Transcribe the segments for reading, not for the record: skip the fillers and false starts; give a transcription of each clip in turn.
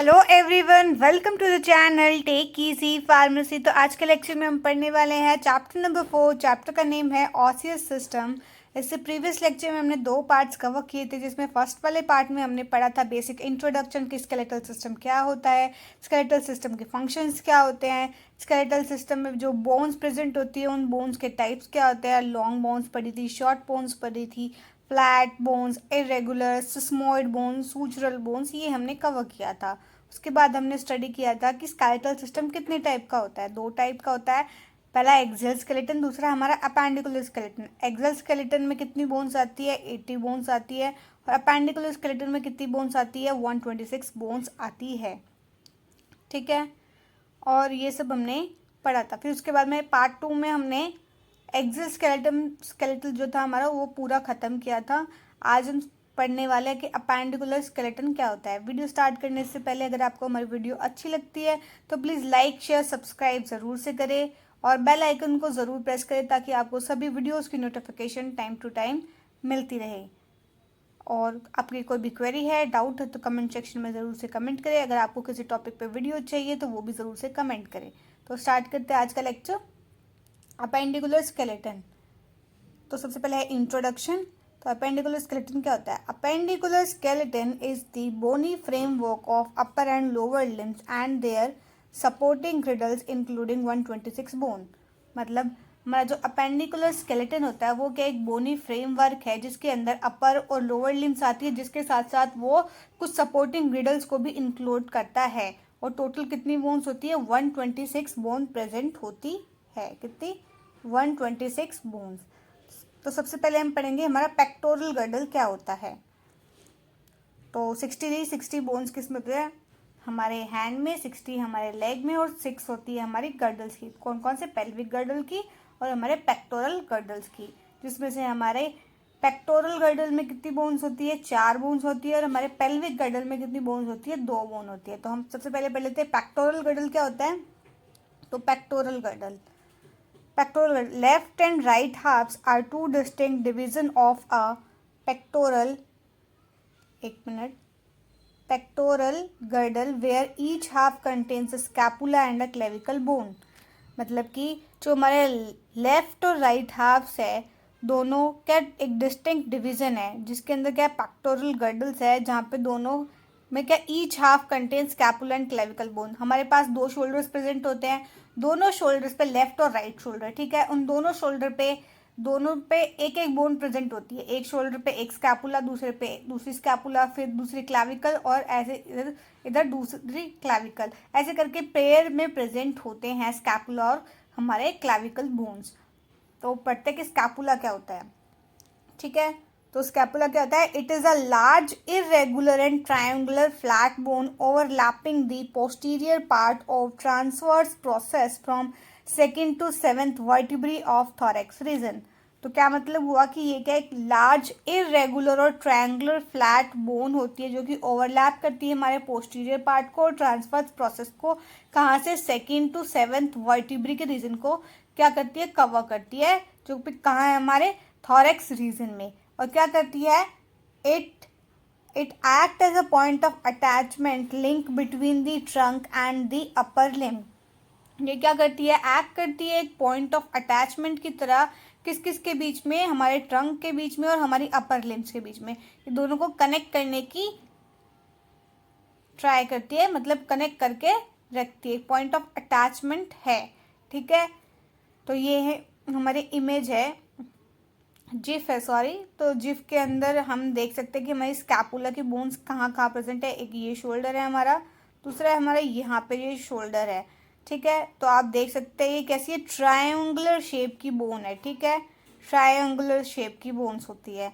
Hello everyone, welcome to the channel take easy pharmacy. तो आज के लेक्चर में हम पढ़ने वाले हैं चैप्टर नंबर 4। चैप्टर का नेम है ऑसियस सिस्टम। इससे प्रीवियस लेक्चर में हमने दो पार्ट्स कवर किए थे, जिसमें फर्स्ट वाले पार्ट में हमने पढ़ा था बेसिक इंट्रोडक्शन कि स्केलेटल सिस्टम क्या होता है, स्केलेटल सिस्टम के फंक्शंस क्या होते हैं, स्केलेटल सिस्टम में जो बोन्स प्रेजेंट होती है उन बोन्स के टाइप्स क्या होते हैं। लॉन्ग बोन्स पढ़ी थी, शॉर्ट बोन्स पढ़ी थी, flat bones, irregular, sesamoid bones, sutural bones, ये हमने कवर किया था। उसके बाद हमने स्टडी किया था कि स्केलेटल सिस्टम कितने टाइप का होता है। दो टाइप का होता है, पहला एक्सियल स्केलेटन, दूसरा हमारा अपेंडिकुलर स्केलेटन। एक्सियल स्केलेटन में कितनी बोन्स आती है? 80 बोन्स आती है। और अपेंडिकुलर स्केलेटन में कितनी बोन्स आती है? 126 बोन्स आती है। ठीक है, और ये सब हमने पढ़ा था। फिर उसके बाद में पार्ट 2 में हमने एक्सियल स्केलेटल जो था हमारा वो पूरा ख़त्म किया था। आज हम पढ़ने वाले हैं कि अपेंडिकुलर स्केलेटन क्या होता है। वीडियो स्टार्ट करने से पहले अगर आपको हमारी वीडियो अच्छी लगती है तो प्लीज़ लाइक शेयर सब्सक्राइब ज़रूर से करें और बेल आइकन को ज़रूर प्रेस करें ताकि आपको सभी वीडियोस की नोटिफिकेशन टाइम टू टाइम मिलती रहे। और आपकी कोई भी क्वेरी है, डाउट है तो कमेंट सेक्शन में ज़रूर से कमेंट करें। अगर आपको किसी टॉपिक पे वीडियो चाहिए तो वो भी ज़रूर से कमेंट करें। तो स्टार्ट करते हैं आज का लेक्चर, अपेंडिकुलर स्केलेटन। तो सबसे पहले है इंट्रोडक्शन। तो अपेंडिकुलर स्केलेटन क्या होता है? Appendicular skeleton is the bony framework of upper and lower limbs and their supporting girdles including 126 bone. मतलब हमारा जो अपेंडिकुलर स्केलेटन होता है वो क्या एक बोनी फ्रेमवर्क है जिसके अंदर अपर और लोअर लिम्स आती है, जिसके साथ साथ वो कुछ सपोर्टिंग ग्रिडल्स को भी इंक्लूड करता है। और टोटल कितनी बोन्स होती है? 126 बोन प्रेजेंट होती है। कितनी? 126 बोन्स। तो सबसे पहले हम पढ़ेंगे हमारा पेक्टोरल गर्डल क्या होता है। तो 60 बोन्स किस में होते हैं? हमारे हैंड में, 60 हमारे लेग में और 6 होती है हमारी गर्डल्स की। कौन कौन से? पेल्विक गर्डल की और हमारे पेक्टोरल गर्डल्स की। जिसमें से हमारे पेक्टोरल गर्डल में कितनी बोन्स होती है? 4 बोन्स होती है। और हमारे पेल्विक गर्डल में कितनी बोन्स होती है? 2 बोन होती है। तो हम सबसे पहले पढ़ लेते हैं पेक्टोरल गर्डल क्या होता है। तो pectoral girdle, pectoral left and right halves are two distinct division of a pectoral, एक minute, pectoral girdle where each half contains a scapula and a clavicle bone। मतलब कि जो हमारे लेफ्ट और राइट हाफ्स है दोनों क्या एक डिस्टिंक्ट डिवीजन है, जिसके अंदर क्या पेक्टोरल गर्डल्स है, जहाँ पे दोनों में क्या each half contain scapula and clavicle bone. हमारे पास दो शोल्डर्स प्रेजेंट होते हैं, दोनों शोल्डर्स पे लेफ्ट और राइट शोल्डर, ठीक है। उन दोनों शोल्डर पे दोनों पे एक एक बोन प्रेजेंट होती है। एक शोल्डर पे एक स्कैपुला, दूसरे पे दूसरी स्कैपुला, फिर दूसरी क्लाविकल और ऐसे इधर इधर दूसरी क्लाविकल, ऐसे करके पेयर में प्रेजेंट होते हैं स्कैपुला और हमारे क्लाविकल बोन्स। तो पढ़ते कि स्कैपुला क्या होता है, ठीक है। तो स्कैपुला क्या होता है? It is a large irregular and triangular flat bone overlapping the posterior part of transverse process from second to seventh vertebrae of thorax region. तो क्या मतलब हुआ कि ये क्या एक लार्ज इरेगुलर और ट्रायंगुलर फ्लैट बोन होती है जो कि ओवरलैप करती है हमारे पोस्टीरियर पार्ट को और ट्रांसवर्स प्रोसेस को कहाँ से? सेकेंड टू सेवेंथ वर्टिब्री के रीजन को क्या करती है? कवर करती है, जो कि कहाँ है? हमारे थोरेक्स रीजन में। और क्या करती है? It it act as a point of attachment link between the trunk and the upper limb. ये क्या करती है? एक्ट करती है एक पॉइंट ऑफ अटैचमेंट की तरह। किस किस के बीच में? हमारे ट्रंक के बीच में और हमारी अपर लिम्स के बीच में। ये दोनों को कनेक्ट करने की ट्राई करती है, मतलब कनेक्ट करके रखती है, पॉइंट ऑफ अटैचमेंट है, ठीक है। तो ये है हमारी इमेज है, जिफ है, सॉरी। तो जिफ के अंदर हम देख सकते हैं कि हमारी स्कैपुला की बोन्स कहाँ कहाँ प्रेजेंट है। एक ये शोल्डर है हमारा, दूसरा है हमारा यहाँ पे ये शोल्डर है, ठीक है। तो आप देख सकते हैं ये कैसी है? ट्रायंगुलर शेप की बोन है, ठीक है। ट्रायंगुलर शेप की बोन्स होती है।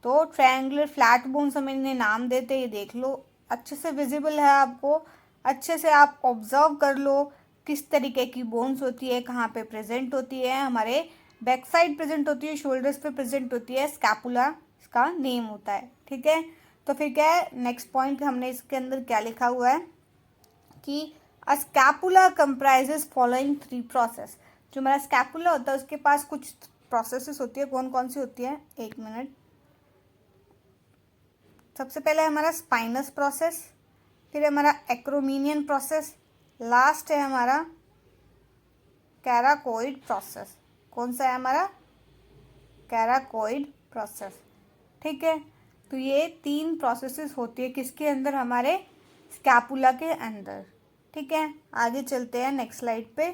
तो ट्रायंगुलर फ्लैट बोन्स हम इन्हें नाम देते हैं। ये देख लो, अच्छे से विजिबल है आपको, अच्छे से आप ऑब्जर्व कर लो किस तरीके की बोन्स होती है, कहाँ पे प्रेजेंट होती है। हमारे बैक साइड प्रेजेंट होती है, शोल्डर्स पे प्रेजेंट होती है, स्कैपुला इसका नेम होता है, ठीक है। तो फिर क्या है नेक्स्ट पॉइंट? हमने इसके अंदर क्या लिखा हुआ है कि अ स्कैपुला कंप्राइजेस फॉलोइंग 3 प्रोसेस। जो हमारा स्कैपुला होता है उसके पास कुछ प्रोसेसेस होती है। कौन कौन सी होती है? एक मिनट। सबसे पहले हमारा स्पाइनस प्रोसेस, फिर हमारा एक्रोमीनियन प्रोसेस, लास्ट है हमारा कैराकोइड प्रोसेस। कौन सा है हमारा? कैराकोइड प्रोसेस। ठीक है, तो ये 3 प्रोसेसेस होती है किसके अंदर? हमारे स्कैपुला के अंदर। ठीक है, आगे चलते हैं नेक्स्ट स्लाइड पे।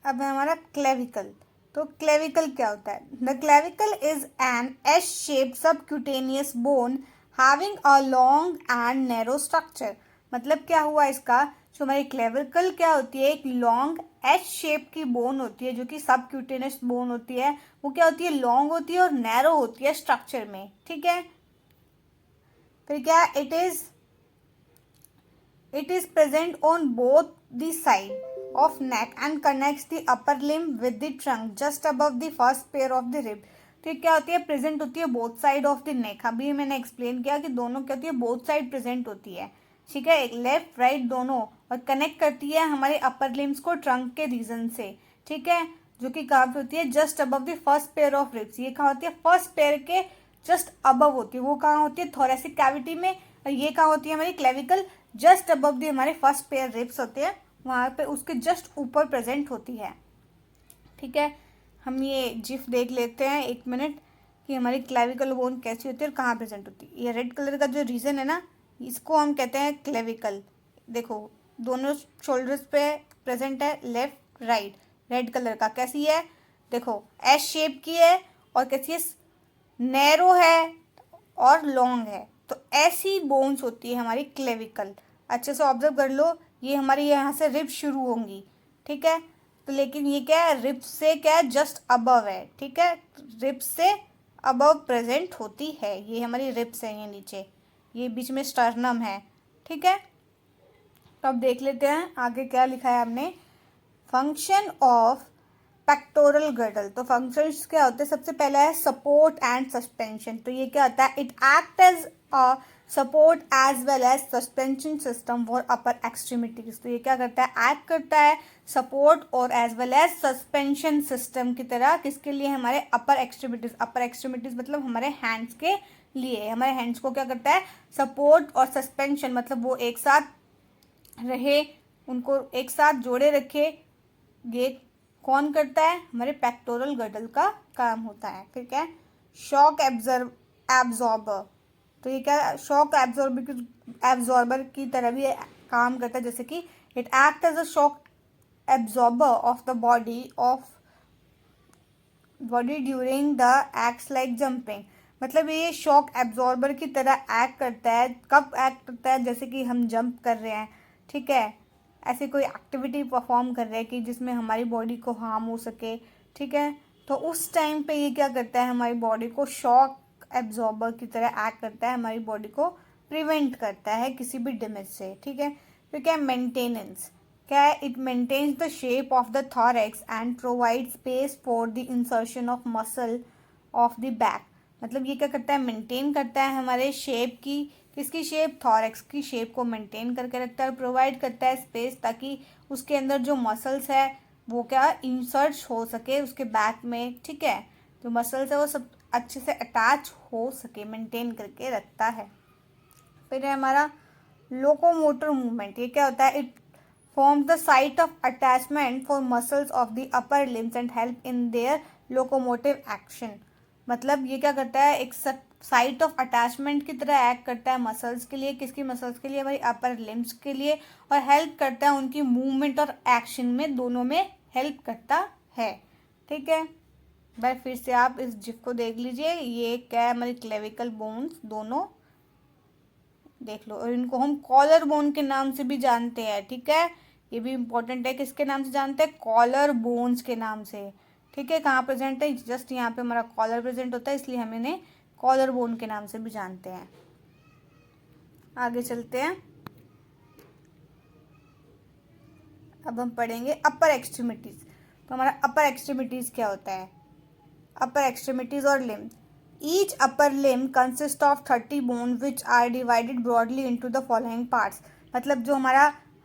अब है हमारा क्लेविकल। तो क्लेविकल क्या होता है? The clavicle is an S shaped subcutaneous bone having a long and narrow structure. मतलब क्या हुआ इसका? जो हमारी क्लेविकल क्या होती है? एक लॉन्ग एस शेप की बोन होती है जो कि सबक्यूटेनियस बोन होती है। वो क्या होती है? लॉन्ग होती है और नैरो होती है स्ट्रक्चर में। ठीक है, फिर क्या? It is present on both the side of neck and connects the upper limb with the trunk just above the first pair of the rib। तो ये क्या होती है? प्रेजेंट होती है both side of the neck. अभी मैंने explain किया कि दोनों क्या होती है? बोथ साइड प्रेजेंट होती है। ठीक है, एक लेफ्ट राइट दोनों, और कनेक्ट करती है हमारे अपर लिम्स को ट्रंक के रीजन से। ठीक है, जो कि कहाँ पे होती है? Just above the first pair of ribs. ये कहाँ होती है? फर्स्ट पेयर के जस्ट अबव होती है। वो कहाँ होती है? थोरेसिक कैविटी में। और ये कहाँ होती है? हमारी क्लेविकल जस्ट अबव द हमारे फर्स्ट पेयर रिब्स होते हैं, वहाँ पे उसके जस्ट ऊपर प्रेजेंट होती है। ठीक है, हम ये जिफ देख लेते हैं 1 मिनट कि हमारी क्लेविकल बोन कैसी होती है और कहाँ प्रेजेंट होती है। ये रेड कलर का जो रीजन है ना, इसको हम कहते हैं क्लेविकल। देखो दोनों शोल्डर्स पे प्रेजेंट है, लेफ्ट राइट। रेड कलर का कैसी है? देखो एस शेप की है और कैसी है? नैरो है और लॉन्ग है। तो ऐसी बोन्स होती है हमारी क्लेविकल। अच्छे से ऑब्जर्व कर लो, ये हमारी यहाँ से रिब शुरू होंगी। ठीक है, तो लेकिन ये क्या है? रिब से क्या है? जस्ट अबव है। ठीक है, रिब से अबव प्रेजेंट होती है। ये हमारी रिब्स है, ये नीचे, ये बीच में स्टर्नम है। ठीक है, तो अब देख लेते हैं आगे क्या लिखा है हमने। Function of pectoral girdle. तो फंक्शंस क्या होते हैं? सबसे पहला है सपोर्ट एंड सस्पेंशन। तो ये क्या होता है? It act as a support as well as suspension system for upper extremities. तो ये क्या करता है? एक्ट करता है सपोर्ट और as well as suspension system की तरह। किसके लिए? हमारे अपर एक्सट्रीमिटीज। अपर एक्सट्रीमिटीज मतलब हमारे हैंड्स के लिए। हमारे हैंड्स को क्या करता है? सपोर्ट और सस्पेंशन, मतलब वो एक साथ रहे, उनको एक साथ जोड़े रखे। ये कौन करता है? हमारे पेक्टोरल गर्डल का काम होता है। फिर क्या है? Shock absorber. तो ये क्या? शॉक एब्जॉर्बर की तरह भी काम करता है, जैसे कि it act as a shock absorber of the body during the acts like jumping. मतलब ये शॉक एब्जॉर्बर की तरह एक्ट करता है। कब एक्ट करता है? जैसे कि हम जंप कर रहे हैं, ठीक है, ऐसी कोई एक्टिविटी परफॉर्म कर रहे हैं कि जिसमें हमारी बॉडी को हार्म हो सके। ठीक है, तो उस टाइम पे ये क्या करता है? हमारी बॉडी को शॉक एब्जॉर्बर की तरह एक्ट करता है, हमारी बॉडी को प्रिवेंट करता है किसी भी डैमेज से। ठीक है, फिर क्या है? मेंटेनेंस। क्या है? It maintains the shape of the thorax and provide space for the insertion of muscle of the back. मतलब ये क्या करता है? मेंटेन करता है हमारे शेप की, किसकी शेप? थॉरेक्स की शेप को मेंटेन करके रखता है। प्रोवाइड करता है स्पेस, ताकि उसके अंदर जो मसल्स है वो क्या इंसर्ट हो सके उसके बैक में। ठीक है, जो मसल्स है वो सब अच्छे से अटैच हो सके, मेंटेन करके रखता है। फिर है हमारा लोकोमोटर मूवमेंट। ये क्या होता है? It forms the site of attachment for muscles of the upper limbs and help in their locomotive action। मतलब ये क्या करता है? एक साइट ऑफ अटैचमेंट की तरह एक्ट करता है मसल्स के लिए। किसकी मसल्स के लिए? हमारी अपर लिम्स के लिए। और हेल्प करता है उनकी मूवमेंट और एक्शन में, दोनों में हेल्प करता है। ठीक है, भाई फिर से आप इस जिप को देख लीजिए। ये क्या है? हमारी क्लेविकल बोन्स दोनों देख लो, और इनको हम कॉलर बोन के नाम से भी जानते हैं। ठीक है, ये भी इंपॉर्टेंट है। किसके नाम से जानते हैं? कॉलर बोन्स के नाम से। ठीक है, कहाँ प्रेजेंट है? जस्ट यहाँ पे हमारा कॉलर प्रेजेंट होता है, इसलिए हम इन्हें कॉलर बोन के नाम से भी जानते हैं। आगे चलते हैं, अब हम पढ़ेंगे अपर एक्सट्रीमिटीज। तो हमारा अपर एक्सट्रीमिटीज क्या होता है? अपर एक्सट्रीमिटीज और limbs. Each upper limb consists of 30 bones which are divided broadly into the following parts। मतलब जो हमारा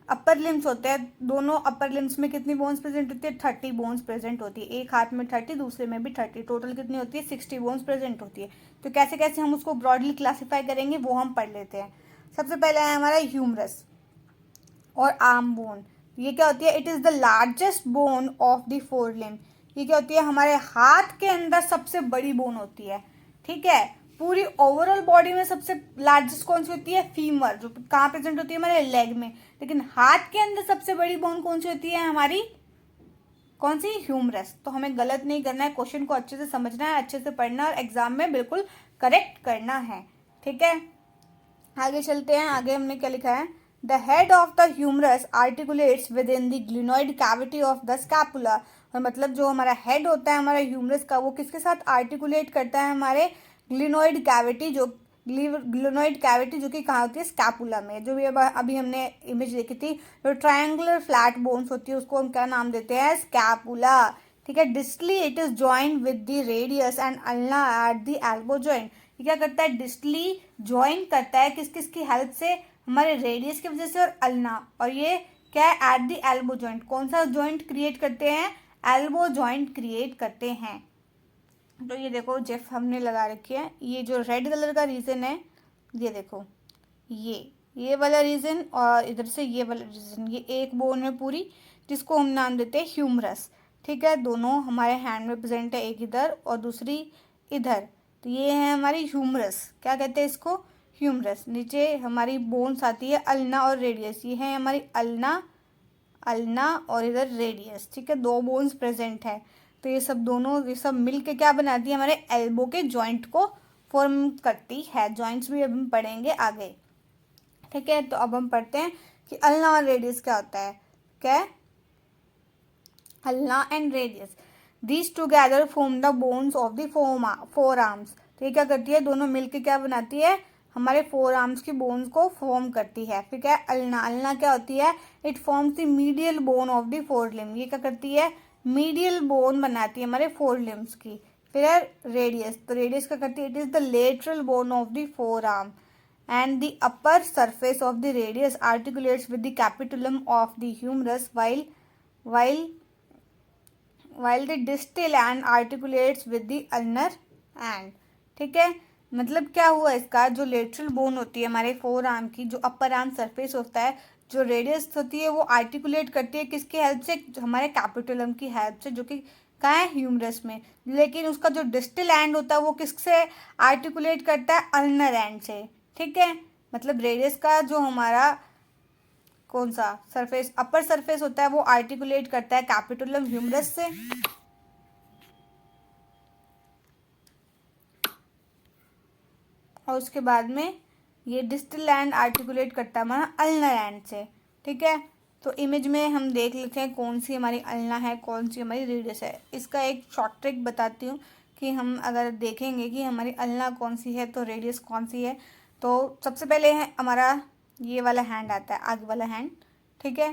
अपर लिम्स होते हैं, दोनों अपर लिम्स में कितनी बोन्स प्रेजेंट होती है? 30 बोन्स प्रेजेंट होती है। एक हाथ में 30, दूसरे में भी 30, टोटल कितनी होती है? 60 बोन्स प्रेजेंट होती है। तो कैसे कैसे हम उसको ब्रॉडली क्लासीफाई करेंगे वो हम पढ़ लेते हैं। सबसे पहले है हमारा ह्यूमरस और आर्म बोन। ये क्या होती है? It is the largest bone of the four limb. ये क्या होती है? हमारे हाथ के अंदर सबसे बड़ी बोन होती है। ठीक है, पूरी ओवरऑल बॉडी में सबसे लार्जेस्ट कौन सी होती है? फीमर, जो कहाँ प्रेजेंट होती है? हमारे लेग में। लेकिन हाथ के अंदर सबसे बड़ी बोन कौन सी होती है? हमारी कौन सी? ह्यूमरस। तो हमें गलत नहीं करना है, क्वेश्चन को अच्छे से समझना है, अच्छे से पढ़ना है और एग्जाम में बिल्कुल करेक्ट करना है। ठीक है, आगे चलते हैं। आगे हमने क्या लिखा है? The head of the humerus articulates with in the glenoid cavity of the scapula. और मतलब जो हमारा हेड होता है हमारा ह्यूमरस का, वो किसके साथ आर्टिकुलेट करता है? हमारे ग्लिनोइड कैविटी, जो ग्लिनोइड कैविटी जो कि कहाँ होती है? स्कैपुला में। जो भी अभी हमने इमेज देखी थी, जो ट्रायंगुलर फ्लैट बोन्स होती है उसको हम क्या नाम देते हैं? स्कैपुला। ठीक है, distally it is joint with the radius and ulna at the elbow joint. ये क्या करता है? डिस्टली ज्वाइन करता है, किस किस की हेल्प से? हमारे रेडियस की वजह से और अल्ना। और ये क्या है? At the elbow joint. कौन सा जॉइंट क्रिएट करते हैं? एल्बो जॉइंट क्रिएट करते हैं। तो ये देखो जेफ हमने लगा रखी है। ये जो रेड कलर का रीजन है, ये देखो, ये वाला रीजन और इधर से ये वाला रीजन, ये एक बोन है पूरी, जिसको हम नाम देते हैं ह्यूमरस। ठीक है, दोनों हमारे हैंड में प्रेजेंट है, एक इधर और दूसरी इधर। तो ये है हमारी ह्यूमरस। क्या कहते हैं इसको? ह्यूमरस। नीचे हमारी बोन्स आती है अल्ना और रेडियस। ये है हमारी अल्ना, अल्ना और इधर रेडियस। ठीक है, दो बोन्स प्रेजेंट है। तो ये सब दोनों, ये सब मिल के क्या बनाती है? हमारे एल्बो के जॉइंट को फॉर्म करती है। जॉइंट्स भी अब हम पढ़ेंगे आगे। ठीक है, तो अब हम पढ़ते हैं कि अल्ना और रेडियस क्या होता है। क्या है? Ulna and radius, these together form the bones of the four arms. तो ये क्या करती है? दोनों मिलके क्या बनाती है? हमारे फोर आर्म्स की बोन्स को फॉर्म करती है। फिर क्या है? अल्ना। अल्ना क्या होती है? It forms the medial bone of the four limb. ये क्या करती है? मीडियल बोन बनाती है हमारे फोर लिम्स की। फिर है रेडियस। तो रेडियस क्या करती है? It is the lateral bone of the four arm and the upper surface of the radius articulates with the capitulum of the humerus while while the distal end articulates with the ulnar end। ठीक है, मतलब क्या हुआ इसका? जो lateral bone होती है हमारे फोर आर्म की, जो अपर आर्म सरफेस होता है, जो रेडियस होती है वो आर्टिकुलेट करती है किसकी हेल्प से? हमारे कैपिटुलम की हेल्प से, जो कि कहाँ है? ह्यूमरस में। लेकिन उसका जो डिस्टल एंड होता है वो किससे आर्टिकुलेट करता है? अल्नर एंड से। ठीक है, मतलब रेडियस का जो हमारा कौन सा सरफेस, अपर सरफेस होता है, वो आर्टिकुलेट करता है कैपिटुलम ह्यूमरस से। और उसके बाद में ये डिस्टल एंड आर्टिकुलेट करता है हमारा अल्नर एंड से। ठीक है, तो इमेज में हम देख लेते हैं कौन सी हमारी अल्ना है, कौन सी हमारी रेडियस है। इसका एक शॉर्ट ट्रिक बताती हूँ कि हम अगर देखेंगे कि हमारी अल्ना कौन सी है तो रेडियस कौन सी है। तो सबसे पहले है हमारा ये वाला हैंड आता है, आगे वाला हैंड। ठीक है,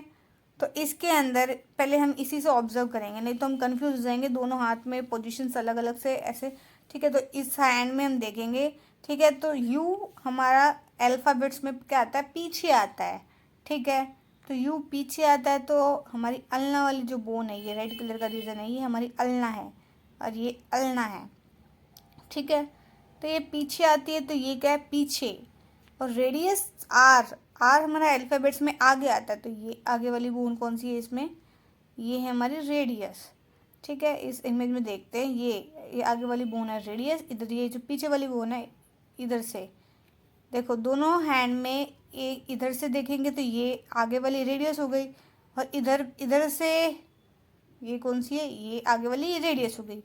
तो इसके अंदर पहले हम इसी से ऑब्जर्व करेंगे, नहीं तो हम कंफ्यूज हो जाएंगे, दोनों हाथ में पोजीशंस अलग अलग से ऐसे। ठीक है, तो इस हैंड में हम देखेंगे। ठीक है, तो यू हमारा अल्फ़ाबेट्स में क्या आता है? पीछे आता है। ठीक है, तो यू पीछे आता है, तो हमारी अल्ना वाली जो बोन है, ये रेड कलर का रीजन है, ये हमारी अल्ना है और ये अल्ना है। ठीक है, तो ये पीछे आती है, तो ये क्या है? पीछे। और रेडियस आर, आर हमारा अल्फ़ाबेट्स में आगे आता है, तो ये आगे वाली बोन कौन सी है इसमें? ये है हमारी रेडियस। ठीक है, इस इमेज में देखते हैं, ये आगे वाली बोन है रेडियस, इधर ये जो पीछे वाली बोन है इधर से। देखो दोनों हैंड में एक इधर से देखेंगे तो ये आगे वाली रेडियस हो गई, और इधर इधर से ये कौन सी है? ये आगे वाली ये रेडियस हो गई।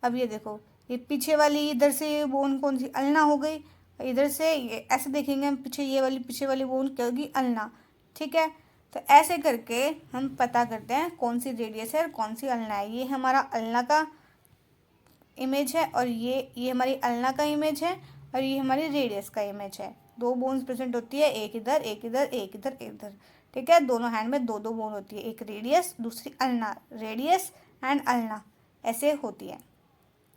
अब ये देखो, ये पीछे वाली इधर से ये बोन कौन सी? अल्ना हो गई। और इधर से ये ऐसे देखेंगे हम, पीछे ये वाली पीछे वाली बोन क्या होगी? अल्ना। ठीक है, तो ऐसे करके हम पता करते हैं कौन सी रेडियस है और कौन सी अल्ना है। ये हमारा अल्ना का इमेज है और ये हमारी अल्ना का इमेज है और ये हमारी रेडियस का इमेज है। दो बोन्स प्रेजेंट होती है, एक इधर एक इधर एक इधर एक इधर। ठीक है, दोनों हैंड में दो दो बोन होती है, एक रेडियस दूसरी अल्ना, रेडियस एंड अल्ना ऐसे होती है।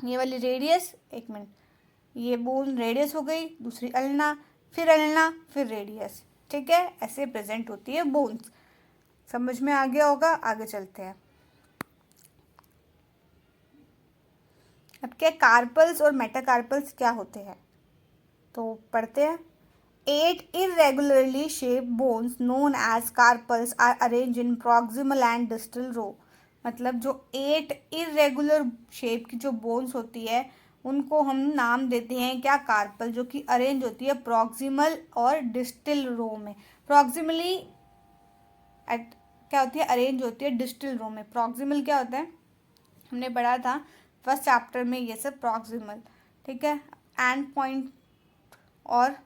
ये वाली रेडियस, एक मिनट, ये बोन रेडियस हो गई, दूसरी अल्ना, फिर रेडियस। ठीक है, ऐसे प्रेजेंट होती है बोन्स। समझ में आ गया होगा, आगे चलते हैं। अब क्या कार्पल्स और मेटाकार्पल्स क्या होते हैं, तो पढ़ते हैं। 8 irregularly shaped bones known as carpals are arranged in proximal and distal row। मतलब जो 8 irregular शेप की जो बोन्स होती है उनको हम नाम देते हैं क्या, कार्पल, जो कि अरेंज होती है प्रॉक्सिमल और डिस्टल रो में। प्रॉक्सिमली एट क्या होती है, अरेंज होती है डिस्टल रो में। प्रॉक्सिमल क्या होता है, हमने पढ़ा था फर्स्ट चैप्टर में ये सब, प्रॉक्सिमल, ठीक है। एंड पॉइंट और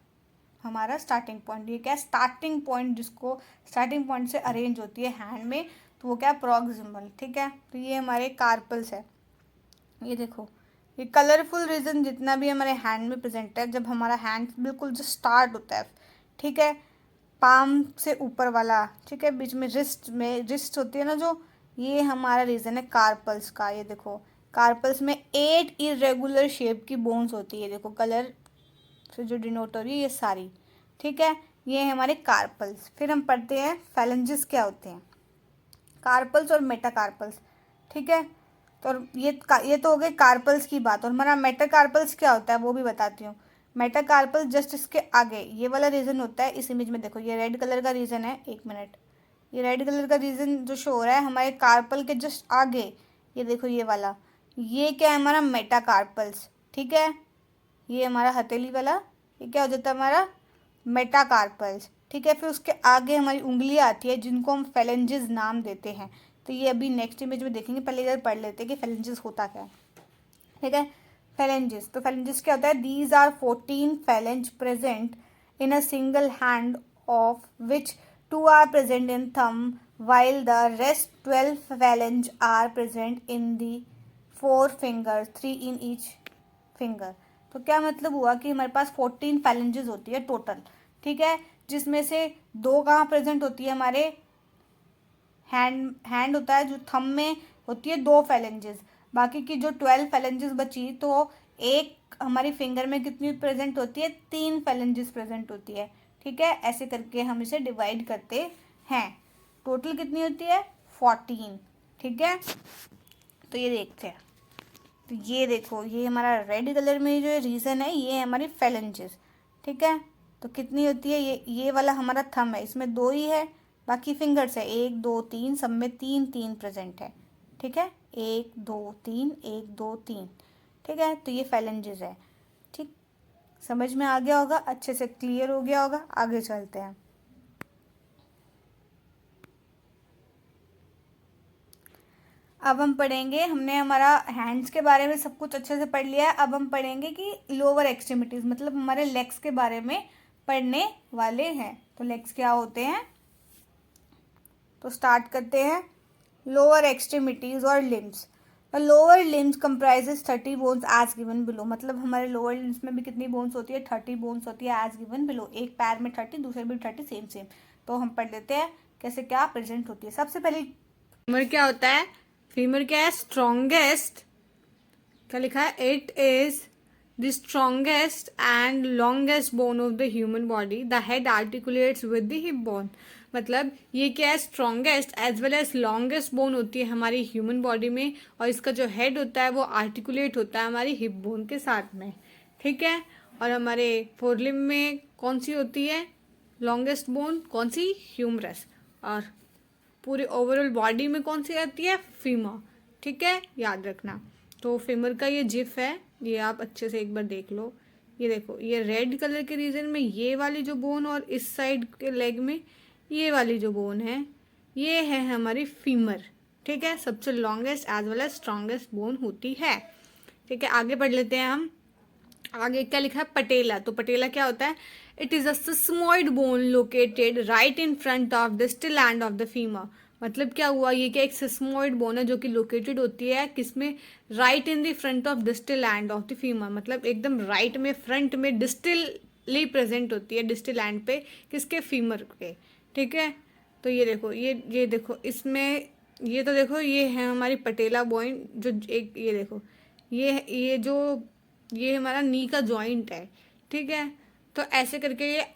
हमारा स्टार्टिंग पॉइंट, ये क्या है, स्टार्टिंग पॉइंट, जिसको स्टार्टिंग पॉइंट से अरेंज होती है हैंड में, तो वो क्या है, प्रॉक्सिमल, ठीक है। तो ये हमारे कार्पल्स है। ये देखो, ये कलरफुल रीजन जितना भी हमारे हैंड में प्रेजेंट है, जब हमारा हैंड बिल्कुल जो स्टार्ट होता है, ठीक है, पाम से ऊपर वाला, ठीक है, बीच में रिस्ट होती है ना जो, ये हमारा रीजन है कार्पल्स का। ये देखो, कार्पल्स में 8 इरेगुलर शेप की बोन्स होती है, देखो कलर से जो डिनोट हो रही है ये सारी, ठीक है, ये है हमारे कार्पल्स। फिर हम पढ़ते हैं फैलेंजेस क्या होते हैं, कार्पल्स और मेटाकार्पल्स, ठीक है। तो ये तो हो गए कार्पल्स की बात, और हमारा मेटाकार्पल्स क्या होता है वो भी बताती हूँ। मेटाकार्पल जस्ट इसके आगे ये वाला रीजन होता है, इस इमेज में देखो ये रेड कलर का रीजन है, एक मिनट, ये रेड कलर का रीजन जो शो हो रहा है हमारे कार्पल के जस्ट आगे, ये देखो ये वाला, ये क्या है हमारा मेटाकार्पल्स, ठीक है। ये हमारा हथेली वाला, ये क्या हो जाता है हमारा मेटाकार्पल्स, ठीक है। फिर उसके आगे हमारी उंगलियां आती है जिनको हम फेलेंजेस नाम देते हैं, तो ये अभी नेक्स्ट इमेज में देखेंगे, पहले इधर पढ़ लेते हैं कि फेलेंजेस होता क्या है, ठीक है। फेलेंजेस, तो फेलेंजेस क्या होता है, these are 14 phalange present in a single hand of which 2 are present in thumb while the rest 12 phalanges are present in the 4 fingers, 3 in each finger। तो क्या मतलब हुआ कि हमारे पास 14 phalanges होती है टोटल, ठीक है, जिसमें से 2 कहाँ प्रेजेंट होती है, हमारे हैंड होता है जो थंब में होती है 2 phalanges, बाकी की जो 12 phalanges बची, तो एक हमारी फिंगर में कितनी प्रेजेंट होती है, 3 phalanges प्रेजेंट होती है, ठीक है। ऐसे करके हम इसे डिवाइड करते हैं, टोटल कितनी होती है 14, ठीक है। तो ये देखते हैं, तो ये देखो ये हमारा रेड कलर में जो रीजन है ये है हमारी फेलेंजेस, ठीक है। तो कितनी होती है, ये वाला हमारा थंब है, इसमें 2 ही है, बाकी फिंगर्स है 1 2 3, सब में 3 3 प्रेजेंट है, ठीक है, 1 2 3 1 2 3, ठीक है। तो ये फेलेंजेस है, ठीक, समझ में आ गया होगा, अच्छे से क्लियर हो गया होगा, आगे चलते हैं। अब हम पढ़ेंगे, हमने हमारा हैंड्स के बारे में सब कुछ अच्छे से पढ़ लिया है, अब हम पढ़ेंगे कि लोअर एक्सट्रीमिटीज़ मतलब हमारे लेग्स के बारे में पढ़ने वाले हैं। तो लेग्स क्या होते हैं, तो स्टार्ट करते हैं, लोअर एक्सट्रीमिटीज़ और limbs. Lower limbs comprises 30 bones as given below. मतलब हमारे लोअर लिम्स में भी कितनी बोन्स होती है, 30 बोन्स होती है एज गिवन बिलो। एक पैर में 30, दूसरे में 30, सेम सेम। तो हम पढ़ लेते हैं कैसे क्या प्रेजेंट होती है। सबसे पहले फीमर क्या होता है, फीमर क्या है, स्ट्रॉन्गेस्ट, क्या लिखा है, it is the strongest and longest bone of the human body. The head articulates with the hip bone. मतलब ये क्या है, strongest as well as longest bone होती है हमारी ह्यूमन बॉडी में, और इसका जो हेड होता है वो आर्टिकुलेट होता है हमारी हिप बोन के साथ में, ठीक है। और हमारे फोरलिम में कौन सी होती है, लॉन्गेस्ट बोन, कौन सी, ह्यूमरस। और पूरे ओवरऑल बॉडी में कौन सी आती है, फीमर, ठीक है, याद रखना। तो फीमर का ये जिफ है, ये आप अच्छे से एक बार देख लो। ये देखो, ये रेड कलर के रीजन में ये वाली जो बोन, और इस साइड के लेग में ये वाली जो बोन है, ये है हमारी फीमर, ठीक है, सबसे longest as well as strongest bone होती है, ठीक है। आगे पढ़ लेते हैं हम, आगे क्या लिखा है, पटेला। तो पटेला क्या होता है, it is a sesamoid bone located right in front of the still and of the femur. मतलब क्या हुआ, ये क्या एक सिस्मोइड बोन है जो कि लोकेटेड होती है किसमें, right in the front of distal end of the femur. मतलब एकदम राइट में, फ्रंट में डिस्टली प्रेजेंट होती है, डिस्टल एंड पे, किसके, फीमर के, ठीक है। तो ये देखो, ये देखो इसमें, ये तो देखो ये है हमारी पटेला बोन, जो एक ये देखो, ये जो ये हमारा नी का जॉइंट है, ठीक है। तो ऐसे करके ये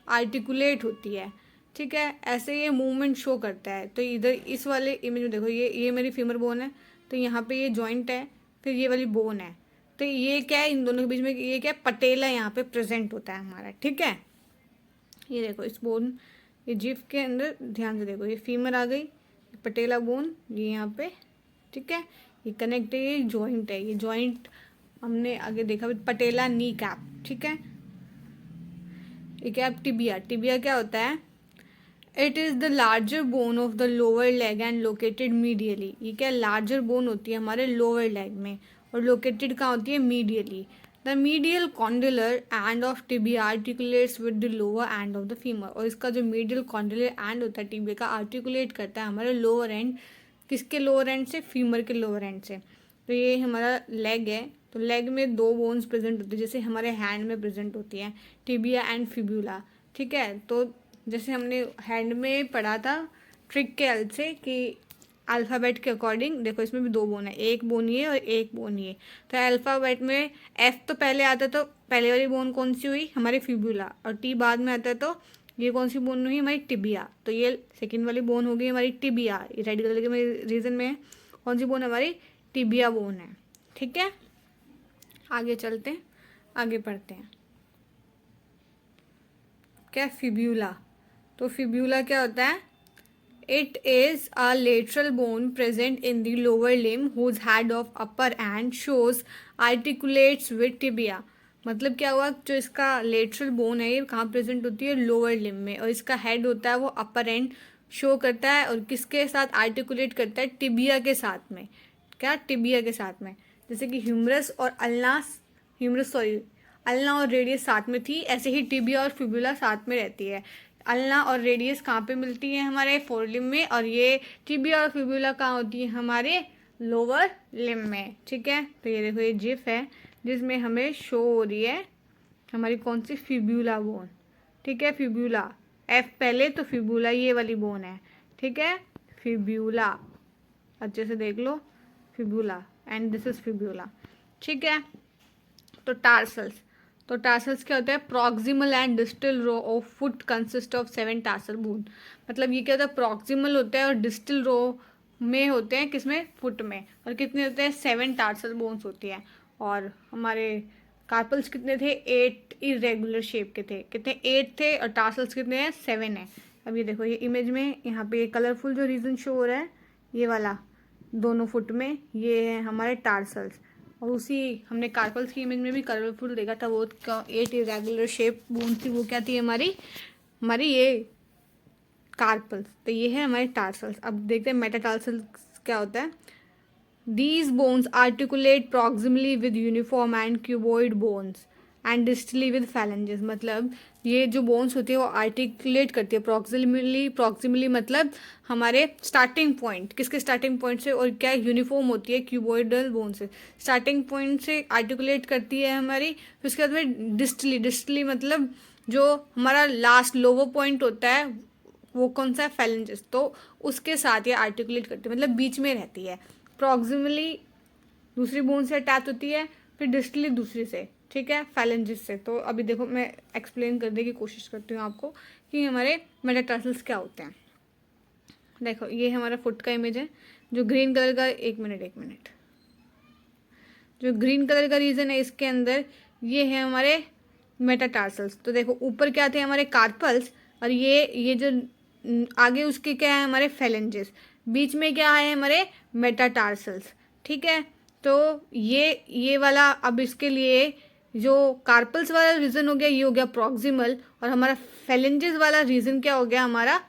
आर्टिकुलेट होती है, ठीक है, ऐसे ये मूवमेंट शो करता है। तो इधर इस वाले इमेज में देखो, ये मेरी फीमर बोन है, तो यहाँ पे ये जॉइंट है, फिर ये वाली बोन है, तो ये क्या है, इन दोनों के बीच में ये क्या है, पटेला यहाँ पे प्रेजेंट होता है हमारा। ठीक है, ये देखो इस बोन, ये जिफ के अंदर ध्यान से देखो, ये फीमर आ गई, पटेला बोन ये यहाँ पे। ठीक है, ये कनेक्ट है, ये जॉइंट है, ये जॉइंट हमने आगे देखा पटेला नी कैप। ठीक है, ये क्या, टिबिया। टिबिया क्या होता है, it is the larger bone of the lower leg and located medially. ये क्या, लार्जर बोन होती है हमारे लोअर लेग में और लोकेटेड कहाँ होती है, medially. The medial condylar end of tibia articulates with the lower end of the femur. और इसका जो मीडियल कॉन्डुलर एंड होता है टिबिया का, आर्टिकुलेट करता है हमारे लोअर एंड, किसके लोअर एंड से, फीमर के लोअर एंड से। तो ये हमारा लेग है, तो लेग में दो बोन्स प्रेजेंट होती है, जैसे हमारे हैंड में प्रेजेंट होती है, टिबिया एंड फिब्यूला। ठीक है, तो जैसे हमने हैंड में पढ़ा था ट्रिक के हेल्प से कि अल्फ़ाबेट के अकॉर्डिंग, देखो इसमें भी दो बोन है, एक बोन ये और एक बोन ये। तो अल्फ़ाबेट में एफ तो पहले आता है, तो पहले वाली बोन कौन सी हुई, हमारी फिब्यूला, और टी बाद में आता है, तो ये कौन सी बोन हुई, हमारी टिबिया। तो ये सेकेंड वाली बोन हो गई हमारी टिबिया, ये रेड कलर के रीजन में कौन सी बोन है, हमारी टिबिया बोन है। ठीक है, आगे चलते हैं, आगे पढ़ते हैं। क्या, फिब्यूला। तो फिब्यूला क्या होता है, it is a lateral bone present in the lower limb whose head of upper end shows articulates with tibia. मतलब क्या हुआ, जो इसका लेटरल बोन है ये कहाँ प्रेजेंट होती है, लोअर लिम में, और इसका हेड होता है वो अपर एंड शो करता है, और किसके साथ आर्टिकुलेट करता है, टिबिया के साथ में। क्या, टिबिया के साथ में। जैसे कि ह्यूमरस और अल्ना और रेडियस साथ में थी, ऐसे ही टिबिया और फिब्यूला साथ में रहती है। अल्ना और रेडियस कहाँ पे मिलती है, हमारे फोर लिम में, और ये टिबिया और फिब्यूला कहाँ होती है, हमारे लोअर लिम में। ठीक है, तो ये देखो, ये जिफ है जिसमें हमें शो हो रही है हमारी कौन सी, फिब्यूला बोन। ठीक है, फिब्यूला, एफ पहले, तो फिब्यूला ये वाली बोन है। ठीक है, फिब्यूला, अच्छे से देख लो, fibula and this is fibula. ठीक है, तो टार्सल्स। तो टार्सल्स क्या होता है, proximal and distal row of foot consist of 7 tarsal bone. मतलब ये क्या होता है, प्रॉक्सिमल होता है और डिस्टल रो में होते हैं, किसमें, फुट में, और कितने होते हैं, 7 टार्सल बोन्स होती हैं। और हमारे कार्पल्स कितने थे, 8 इरेगुलर शेप के थे, कितने, 8 थे, और टार्सल्स कितने हैं, 7 है। अब ये देखो, ये इमेज में यहाँ पे कलरफुल जो रीजन शो हो रहा है, ये वाला दोनों फुट में, ये है हमारे टार्सल्स। और उसी हमने कार्पल्स की इमेज में भी कलरफुल देखा था, वो 8 इरेगुलर शेप बोन थी, वो क्या थी, हमारी ये कार्पल्स। तो ये है हमारे टार्सल्स। अब देखते हैं मेटाटार्सल्स क्या होता है। These bones articulate proximally with uniform and cuboid bones and distally with phalanges. मतलब ये जो बोन्स होती है वो आर्टिकुलेट करती है प्रॉक्सिमली मतलब हमारे स्टार्टिंग पॉइंट, किसके स्टार्टिंग पॉइंट से, और क्या यूनिफॉर्म होती है क्यूबॉइडल बोन से, स्टार्टिंग पॉइंट से आर्टिकुलेट करती है हमारी। फिर उसके बाद में डिस्टली मतलब जो हमारा लास्ट लोअर पॉइंट होता है वो कौन सा है, फैलेंजेस, तो उसके साथ ये आर्टिकुलेट करती है, मतलब बीच में रहती है। प्रॉक्सिमली दूसरी बोन से अटैच होती है, फिर डिस्टली दूसरी से। ठीक है, फैलेंजिस से। तो अभी देखो, मैं एक्सप्लेन करने की कोशिश करती हूँ आपको कि हमारे मेटाटार्सल्स क्या होते हैं। देखो, ये हमारा फुट का इमेज है, जो ग्रीन कलर का, एक मिनट, जो ग्रीन कलर का रीजन है इसके अंदर, ये है हमारे मेटाटार्सल्स। तो देखो, ऊपर क्या थे, हमारे कार्पल्स, और ये जो आगे उसके क्या है, हमारे फैलेंजेस, बीच में क्या है, हमारे मेटाटार्सल्स। ठीक है, तो ये वाला, अब इसके लिए जो कार्पल्स वाला रीजन हो गया, ये हो गया प्रॉक्सिमल, और हमारा फैलेंजेस वाला रीजन क्या हो गया, हमारा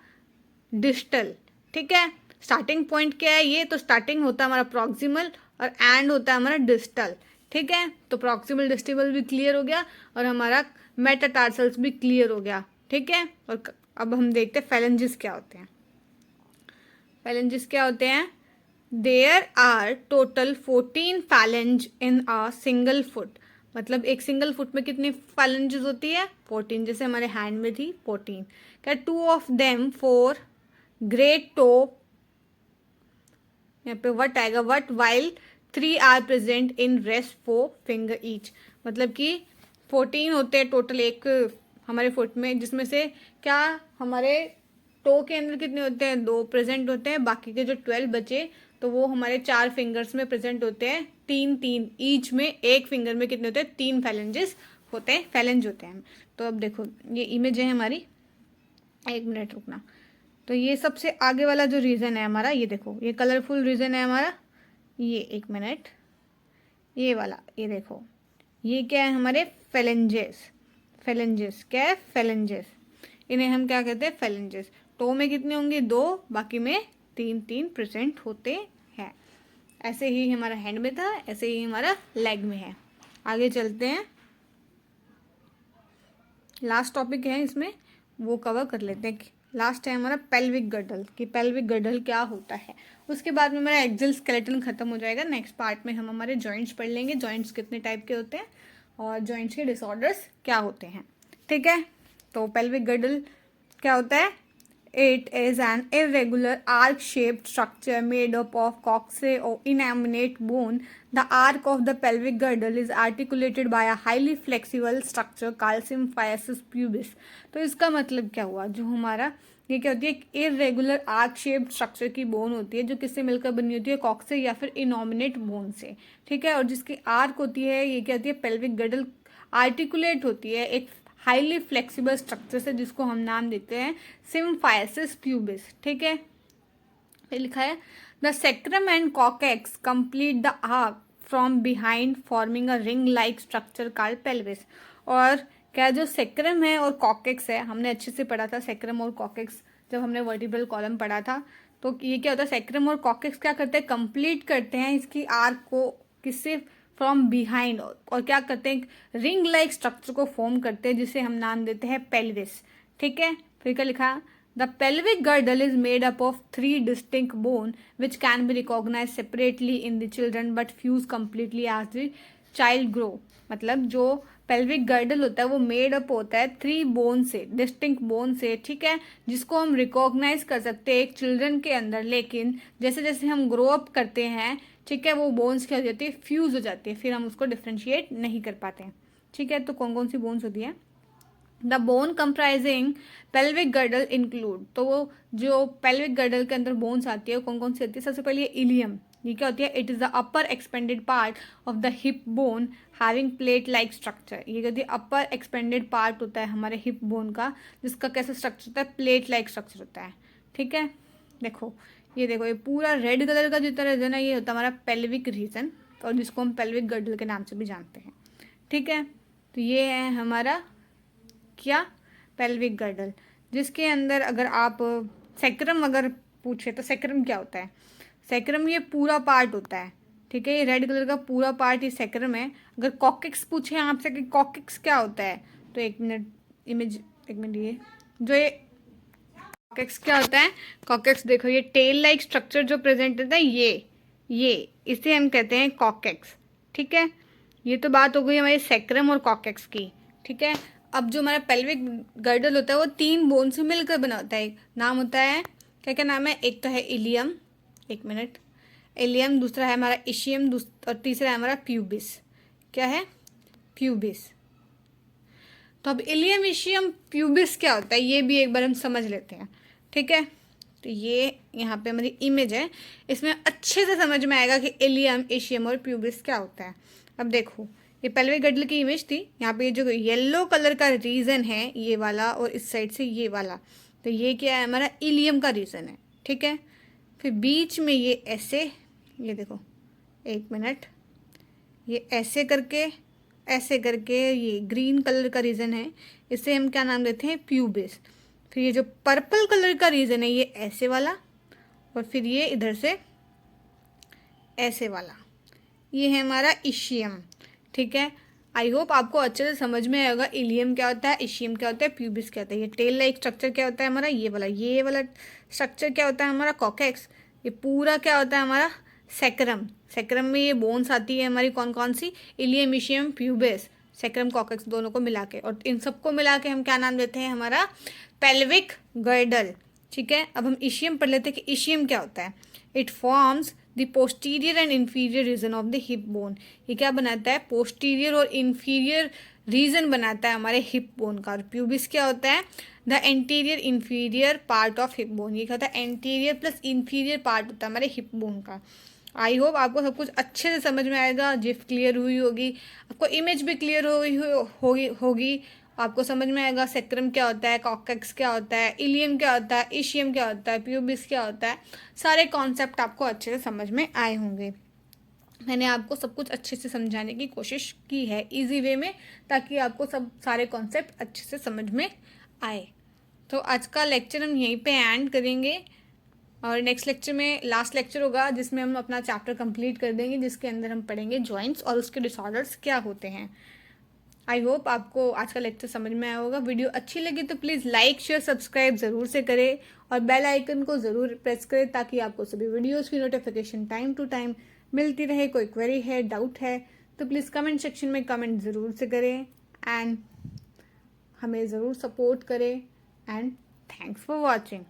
डिस्टल। ठीक है, स्टार्टिंग पॉइंट क्या है, ये तो स्टार्टिंग होता है हमारा प्रॉक्सिमल और एंड होता है हमारा डिस्टल। ठीक है, तो प्रॉक्सिमल डिस्टिबल भी क्लियर हो गया और हमारा मेटाटार्सल्स भी क्लियर हो गया। ठीक है, और अब हम देखते हैं फैलेंजेस क्या होते हैं। फैलेंजेस क्या होते हैं, there are total 14 phalange in a single foot. मतलब एक सिंगल फुट में कितनी फैलेंजेस होती है, 14, जैसे हमारे हैंड में थी 14। क्या, 2 of them for great toe, यहाँ पे वट आएगा, what, while 3 are present in rest 4 finger each. मतलब कि 14 होते हैं टोटल एक हमारे फुट में, जिसमें से क्या हमारे टो के अंदर कितने होते हैं, 2 प्रेजेंट होते हैं, बाकी के जो 12 बचे तो वो हमारे 4 फिंगर्स में प्रेजेंट होते हैं, 3 ईच में, एक फिंगर में कितने होते हैं, 3 फैलेंजेस होते हैं, फैलेंज होते हैं। तो अब देखो ये इमेज है हमारी, 1 मिनट रुकना। तो ये सबसे आगे वाला जो रीजन है हमारा, ये देखो ये कलरफुल रीजन है हमारा, ये 1 मिनट, ये वाला ये देखो, ये क्या है हमारे फैलेंजेस, फैलेंजेस क्या है, फैलेंजेस, इन्हें हम क्या कहते हैं, फैलेंजेस। टो में कितने होंगे, 2, बाकी में 3 प्रेजेंट होते हैं। ऐसे ही हमारा हैंड में था, ऐसे ही हमारा लेग में है। आगे चलते हैं, लास्ट टॉपिक है इसमें, वो कवर कर लेते हैं। लास्ट है हमारा पेल्विक गर्डल, कि पेल्विक गर्डल क्या होता है। उसके बाद में हमारा एक्सल स्केलेटन खत्म हो जाएगा। नेक्स्ट पार्ट में हम हमारे जॉइंट्स पढ़ लेंगे, जॉइंट्स कितने टाइप के होते हैं और जॉइंट्स के डिसऑर्डर्स क्या होते हैं। ठीक है, तो पेल्विक गर्डल क्या होता है, It is an irregular arc-shaped structure made up of coxae or inamminate bone. The arc of the pelvic girdle is articulated by a highly flexible structure called symphysis pubis. तो इसका मतलब क्या हुआ, जो हमारा ये क्या होती है, एक इरेगुलर आर्क शेप्ड स्ट्रक्चर की बोन होती है, जो किससे मिलकर बनी होती है, कॉक्से या फिर इनोमिनेट बोन से। ठीक है, और जिसकी आर्क होती है, ये क्या होती है, पेल्विक गर्डल आर्टिकुलेट होती है एक हाईली फ्लेक्सिबल स्ट्रक्चर से, जिसको हम नाम देते हैं सिम्फायसिस प्यूबिस। ठीक है, ये लिखा है the sacrum and coccyx complete the arc from behind forming a ring like structure called pelvis. और क्या जो सेक्रम है और कॉकेक्स है, हमने अच्छे से पढ़ा था सेक्रम और कॉकेक्स जब हमने वर्टिब्रल कॉलम पढ़ा था। तो ये क्या होता है, सेक्रम और कॉकेक्स क्या करते हैं, कंप्लीट करते हैं इसकी आर्क को, किससे, फ्रॉम बिहाइंड, और क्या करते हैं, रिंग लाइक स्ट्रक्चर को फॉर्म करते हैं, जिसे हम नाम देते हैं पेल्विस। ठीक है, फिर क्या लिखा, the pelvic girdle is made up of 3 distinct bone which can be recognize separately in the children but fuse completely as the child grow. मतलब जो पेल्विक गर्डल होता है वो मेड अप होता है 3 बोन से, डिस्टिंक्ट बोन से। ठीक है, जिसको हम रिकॉग्नाइज कर सकते हैं एक चिल्ड्रन के अंदर, लेकिन जैसे जैसे हम ग्रो अप करते हैं, ठीक है, वो बोन्स क्या हो जाती है, फ्यूज हो जाती है, फिर हम उसको डिफ्रेंशिएट नहीं कर पाते हैं। ठीक है, तो कौन कौन सी बोन्स होती है, the bone comprising pelvic girdle include, तो वो जो पेल्विक गर्डल के अंदर बोन्स आती है वो कौन कौन सी होती है, सबसे पहले इलियम, ये क्या होती है, it is the upper expanded part of the hip bone having plate like structure. ये कहती है अपर एक्सपेंडेड पार्ट होता है हमारे हिप बोन का, जिसका कैसा स्ट्रक्चर होता है, प्लेट लाइक स्ट्रक्चर होता है। ठीक है, देखो ये देखो, ये पूरा रेड कलर का जितना रीजन है, ये होता है हमारा पेल्विक रीजन, और जिसको हम पेल्विक गर्डल के नाम से भी जानते हैं। ठीक है, तो ये है हमारा क्या, पेल्विक गर्डल, जिसके अंदर अगर आप सेक्रम अगर पूछे तो सेक्रम क्या होता है, सेक्रम ये पूरा पार्ट होता है। ठीक है, ये रेड कलर का पूरा पार्ट ये सेक्रम है। अगर कॉकेक्स पूछे आपसे कि कॉकेक्स क्या होता है, तो 1 मिनट इमेज, 1 मिनट, ये जो ये कॉकेक्स क्या होता है, कॉकेक्स देखो, ये टेल लाइक स्ट्रक्चर जो प्रेजेंट होता है, ये इसे हम कहते हैं कॉकेक्स। ठीक है, ये तो बात हो गई हमारे सेक्रम और कॉकेक्स की। ठीक है, अब जो हमारा पेल्विक गर्डल होता है वो 3 बोन से मिलकर बना होता है। नाम होता है, क्या क्या नाम है, एक तो है इलियम, 1 मिनट, इलियम, दूसरा है हमारा इशियम, और तीसरा है हमारा प्यूबिस। क्या है, प्यूबिस। तो अब इलियम, इशियम, प्यूबिस क्या होता है, ये भी एक बार हम समझ लेते हैं। ठीक है, तो ये यहाँ पे हमारी इमेज है, इसमें अच्छे से समझ में आएगा कि इलियम, इशियम और प्यूबिस क्या होता है। अब देखो, ये पेल्विक गर्डल की इमेज थी, यहाँ पे जो येलो कलर का रीजन है ये वाला, और इस साइड से ये वाला, तो ये क्या है, हमारा इलियम का रीजन है। ठीक है, फिर बीच में ये ऐसे, ये देखो 1 मिनट, ये ऐसे करके ये ग्रीन कलर का रीजन है, इसे हम क्या नाम देते हैं, प्यूबिस। फिर ये जो पर्पल कलर का रीजन है, ये ऐसे वाला, और फिर ये इधर से ऐसे वाला, ये है हमारा इशियम। ठीक है, आई होप आपको अच्छे से समझ में आएगा इलियम क्या होता है, इशियम क्या होता है, प्यूबिस क्या होता है। ये टेल लाइक स्ट्रक्चर क्या होता है हमारा, ये वाला स्ट्रक्चर क्या होता है हमारा, कॉकेक्स। ये पूरा क्या होता है हमारा, सेक्रम। सेक्रम में ये बोन्स आती है हमारी कौन कौन सी, ilium, ischium, pubis, sacrum, coccyx, दोनों को मिला के, और इन सबको मिला के हम क्या नाम देते हैं, हमारा पेल्विक गर्डल। ठीक है, अब हम इशियम पढ़ लेते हैं कि इशियम क्या होता है। It forms the posterior and inferior region of the hip bone. ये क्या बनाता है, पोस्टीरियर और इन्फीरियर रीजन बनाता है हमारे हिप बोन का। और प्यूबिस क्या होता है, the anterior inferior part of hip bone. ये क्या होता है, एंटीरियर प्लस इन्फीरियर पार्ट होता है हमारे हिप बोन का। आई होप आपको सब कुछ अच्छे से समझ में आएगा, जिफ क्लियर हुई होगी, आपको इमेज भी क्लियर होगी। आपको समझ में आएगा सेक्रम क्या होता है, कॉकैक्स क्या होता है, इलियम क्या होता है, इशियम क्या होता है, प्यूबिस क्या होता है। सारे कॉन्सेप्ट आपको अच्छे से समझ में आए होंगे। मैंने आपको सब कुछ अच्छे से समझाने की कोशिश की है इजी वे में, ताकि आपको सब सारे कॉन्सेप्ट अच्छे से समझ में आए। तो आज का लेक्चर हम यहीं पे एंड करेंगे, और नेक्स्ट लेक्चर में लास्ट लेक्चर होगा जिसमें हम अपना चैप्टर कंप्लीट कर देंगे, जिसके अंदर हम पढ़ेंगे जॉइंट्स और उसके डिसऑर्डर्स क्या होते हैं। आई होप आपको आज का लेक्चर समझ में आया होगा। वीडियो अच्छी लगी तो प्लीज़ लाइक शेयर सब्सक्राइब ज़रूर से करें, और बेल आइकन को ज़रूर प्रेस करें, ताकि आपको सभी वीडियोज़ की नोटिफिकेशन टाइम टू टाइम मिलती रहे। कोई क्वेरी है, डाउट है तो प्लीज़ कमेंट सेक्शन में कमेंट ज़रूर से करें, एंड हमें ज़रूर सपोर्ट करें। And thanks for watching.